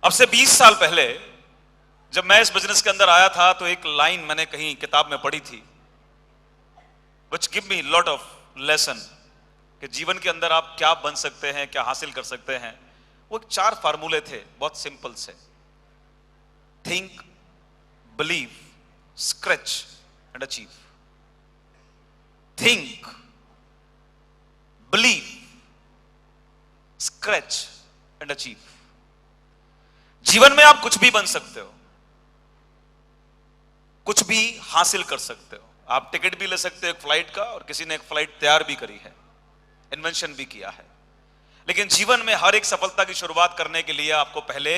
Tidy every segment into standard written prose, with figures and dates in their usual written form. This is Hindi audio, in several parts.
अब से 20 साल पहले जब मैं इस बिजनेस के अंदर आया था तो एक लाइन मैंने कहीं किताब में पढ़ी थी, which give me lot of lesson कि जीवन के अंदर आप क्या बन सकते हैं, क्या हासिल कर सकते हैं। वो 4 फार्मूले थे, बहुत सिंपल से। Think, believe, scratch and achieve. Think, believe, scratch and achieve. जीवन में आप कुछ भी बन सकते हो, कुछ भी हासिल कर सकते हो। आप टिकट भी ले सकते हो एक फ्लाइट का, और किसी ने एक फ्लाइट तैयार भी करी है, इन्वेंशन भी किया है। लेकिन जीवन में हर एक सफलता की शुरुआत करने के लिए आपको पहले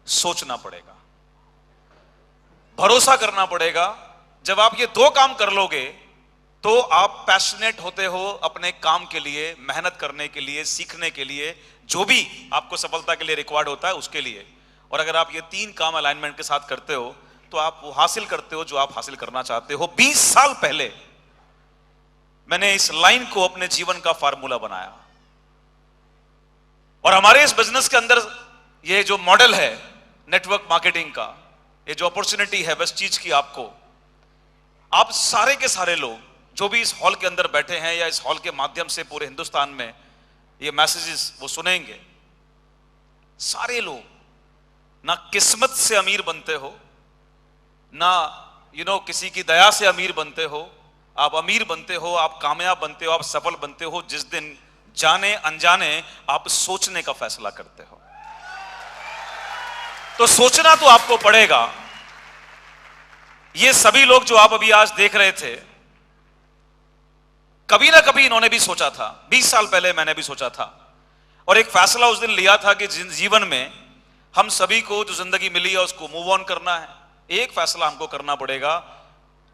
सोचना पड़ेगा, भरोसा करना पड़ेगा। जब आप ये 2 काम कर लोगे तो आप पैशनेट होते हो अपने काम के लिए, मेहनत करने के लिए, सीखने के लिए, जो भी आपको सफलता के लिए रिक्वायर्ड होता है उसके लिए। और अगर आप ये 3 काम अलाइनमेंट के साथ करते हो तो आप वो हासिल करते हो जो आप हासिल करना चाहते हो। 20 साल पहले मैंने इस लाइन को अपने जीवन का फार्मूला बनाया, और हमारे इस बिजनेस के अंदर ये जो मॉडल है नेटवर्क मार्केटिंग का, ये जो अपॉर्चुनिटी है बेस्ट चीज की, आपको, आप सारे के सारे लोग जो भी इस हॉल के अंदर बैठे हैं या इस हॉल के माध्यम से पूरे हिंदुस्तान में ये मैसेजेस वो सुनेंगे, सारे लोग ना किस्मत से अमीर बनते हो, ना किसी की दया से अमीर बनते हो। आप अमीर बनते हो, आप कामयाब बनते हो, आप सफल बनते हो जिस दिन जाने अनजाने आप सोचने का फैसला करते हो। तो सोचना तो आपको पड़ेगा। ये सभी लोग जो आप अभी आज देख रहे थे, कभी ना कभी इन्होंने भी सोचा था। 20 साल पहले मैंने भी सोचा था, और एक फैसला उस दिन लिया था कि जीवन में हम सभी को जो जिंदगी मिली है उसको मूव ऑन करना है। एक फैसला हमको करना पड़ेगा,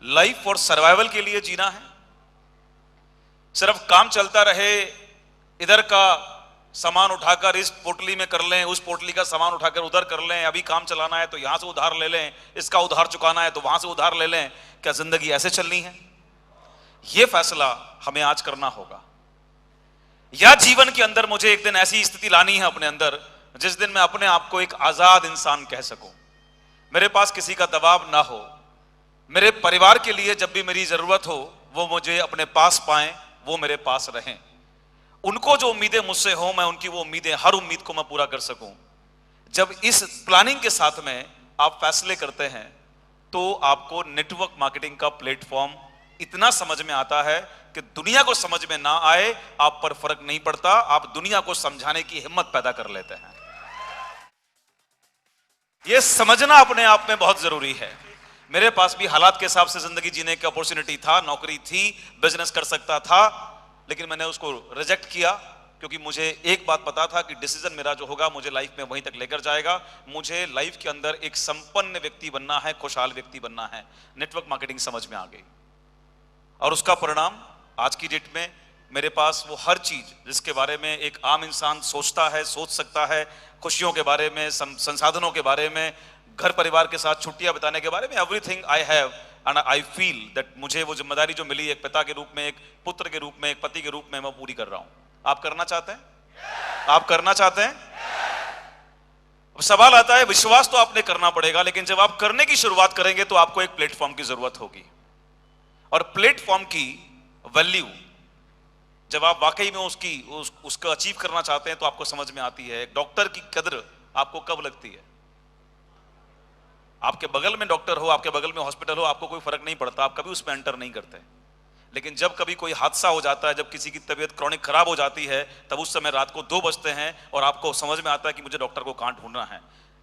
लाइफ और सर्वाइवल के लिए जीना है। सिर्फ काम चलता रहे, इधर का सामान उठाकर इस पोटली में कर लें, उस पोटली का सामान उठाकर उधर कर लें, अभी काम चलाना है तो यहां से उधार ले लें, इसका उधार चुकाना है तो वहां से उधार ले लें, क्या जिंदगी ऐसे चलनी है? यह फैसला हमें आज करना होगा। या जीवन के अंदर मुझे एक दिन ऐसी स्थिति लानी है अपने अंदर जिस दिन मैं अपने आप को एक आजाद इंसान कह सकूं, मेरे पास किसी का दबाव ना हो, मेरे परिवार के लिए जब भी मेरी जरूरत हो वो मुझे अपने पास पाएं, वो मेरे पास रहें। उनको जो उम्मीदें मुझसे हो, मैं उनकी वो उम्मीदें, हर उम्मीद को मैं पूरा कर सकूं। जब इस प्लानिंग के साथ में आप फैसले करते हैं तो आपको नेटवर्क मार्केटिंग का प्लेटफॉर्म इतना समझ में आता है कि दुनिया को समझ में ना आए, आप पर फर्क नहीं पड़ता, आप दुनिया को समझाने की हिम्मत पैदा कर लेते हैं। यह समझना अपने आप में बहुत जरूरी है। मेरे पास भी हालात के हिसाब से जिंदगी जीने की अपॉर्चुनिटी था, नौकरी थी, बिजनेस कर सकता था, लेकिन मैंने उसको रिजेक्ट किया क्योंकि मुझे एक बात पता था कि डिसीजन मेरा जो होगा मुझे लाइफ में वहीं तक लेकर जाएगा। मुझे लाइफ के अंदर एक संपन्न व्यक्ति बनना है, खुशहाल व्यक्ति बनना है। नेटवर्क मार्केटिंग समझ में आ गई, और उसका परिणाम आज की डेट में मेरे पास वो हर चीज जिसके बारे में एक आम इंसान सोचता है, सोच सकता है, खुशियों के बारे में, संसाधनों के बारे में, घर परिवार के साथ छुट्टियां बिताने के बारे में, everything I have and I feel that मुझे वो जिम्मेदारी जो मिली एक पिता के रूप में, एक पुत्र के रूप में, एक पति के रूप में, मैं पूरी कर रहा हूं। आप करना चाहते हैं? आप करना चाहते हैं? अब सवाल आता है, विश्वास तो आपने करना पड़ेगा, लेकिन जब आप करने की शुरुआत करेंगे तो आपको एक प्लेटफॉर्म की जरूरत होगी, और प्लेटफॉर्म की वैल्यू जब आप वाकई में उसको अचीव करना चाहते हैं तो आपको समझ में आती है। एक डॉक्टर की कद्र आपको कब लगती है? आपके बगल में डॉक्टर हो, आपके बगल में हॉस्पिटल हो, आपको कोई फर्क नहीं पड़ता, आप कभी उसमें एंटर नहीं करते। लेकिन जब कभी कोई हादसा हो जाता है, जब किसी की तबीयत क्रॉनिक खराब हो जाती है, तब उस समय रात को 2 बजते हैं और आपको समझ में आता है कि मुझे डॉक्टर को कहां ढूंढना है।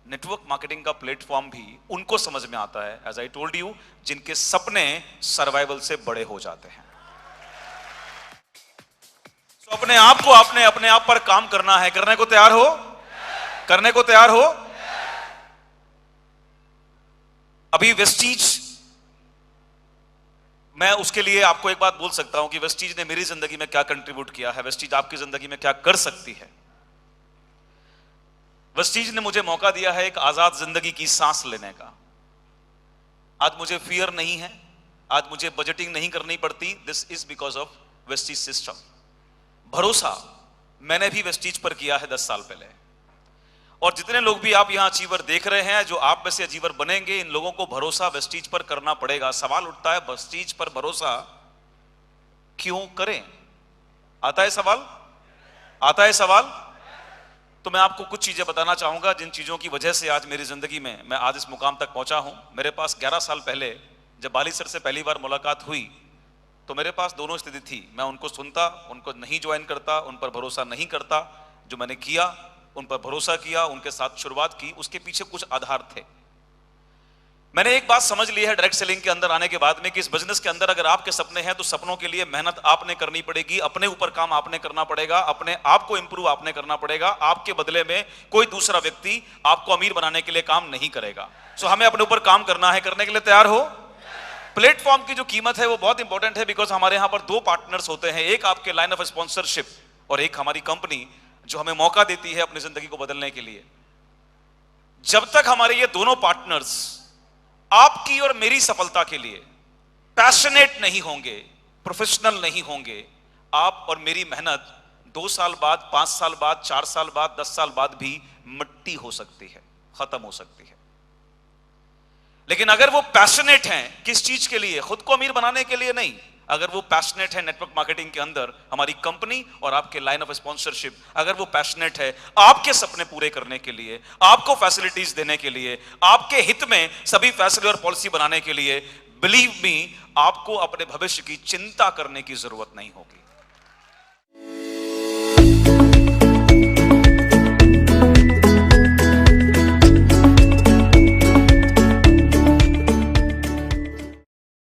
नेटवर्क मार्केटिंग का प्लेटफॉर्म भी उनको समझ में आता है, एज आई टोल्ड यू, जिनके सपने सर्वाइवल से बड़े हो जाते हैं। तो अपने आप को, आपने अपने आप पर काम करना है। करने को तैयार हो? करने को तैयार हो? अभी वेस्टीज, मैं उसके लिए आपको एक बात बोल सकता हूं कि वेस्टीज ने मेरी जिंदगी में क्या कंट्रीब्यूट किया है, वेस्टीज आपकी जिंदगी में क्या कर सकती है। वेस्टीज ने मुझे मौका दिया है एक आजाद जिंदगी की सांस लेने का। आज मुझे फियर नहीं है, आज मुझे बजटिंग नहीं करनी पड़ती। This is because of Vestige system. भरोसा मैंने भी वेस्टीज पर किया है 10 साल पहले, और जितने लोग भी आप यहां अचीवर देख रहे हैं, जो आप में से अचीवर बनेंगे, इन लोगों को भरोसा वेस्टीज पर करना पड़ेगा। सवाल उठता है, वेस्टीज पर भरोसा क्यों करें? आता है सवाल, आता है सवाल। तो मैं आपको कुछ चीजें बताना चाहूंगा जिन चीजों की वजह से आज मेरी जिंदगी में मैं आज इस मुकाम तक पहुंचा हूं। मेरे पास 11 साल पहले जब बाली सर से पहली बार मुलाकात हुई तो मेरे पास दोनों स्थिति थी। मैं उनको सुनता, उनको नहीं ज्वाइन करता, उन पर भरोसा नहीं करता। जो मैंने किया, उन पर भरोसा किया, उनके साथ शुरुआत की, उसके पीछे कुछ आधार थे। मैंने एक बात समझ ली है डायरेक्ट सेलिंग के अंदर आने के बाद में कि इस बिजनेस के अंदर अगर आपके सपने हैं तो सपनों के लिए मेहनत आपने करनी पड़ेगी, अपने ऊपर काम आपने करना पड़ेगा, अपने आप को इंप्रूव आपने करना पड़ेगा। आपके बदले में कोई दूसरा व्यक्ति आपको अमीर बनाने के लिए काम नहीं करेगा। सो हमें अपने ऊपर काम करना है। करने के लिए तैयार हो? प्लेटफॉर्म की जो कीमत है वो बहुत इंपॉर्टेंट है, बिकॉज हमारे यहां पर 2 पार्टनर्स होते हैं, एक आपके लाइन ऑफ स्पॉन्सरशिप और एक हमारी कंपनी जो हमें मौका देती है अपनी जिंदगी को बदलने के लिए। जब तक हमारे ये दोनों पार्टनर्स आपकी और मेरी सफलता के लिए पैशनेट नहीं होंगे, प्रोफेशनल नहीं होंगे, आप और मेरी मेहनत 2 साल बाद, 5 साल बाद, 4 साल बाद, 10 साल बाद भी मिट्टी हो सकती है, खत्म हो सकती है। लेकिन अगर वो पैशनेट हैं किस चीज के लिए? खुद को अमीर बनाने के लिए नहीं। अगर वो पैशनेट है नेटवर्क मार्केटिंग के अंदर, हमारी कंपनी और आपके लाइन ऑफ स्पॉन्सरशिप, अगर वो पैशनेट है आपके सपने पूरे करने के लिए, आपको फैसिलिटीज देने के लिए, आपके हित में सभी फैसले और पॉलिसी बनाने के लिए, बिलीव मी, आपको अपने भविष्य की चिंता करने की जरूरत नहीं होगी।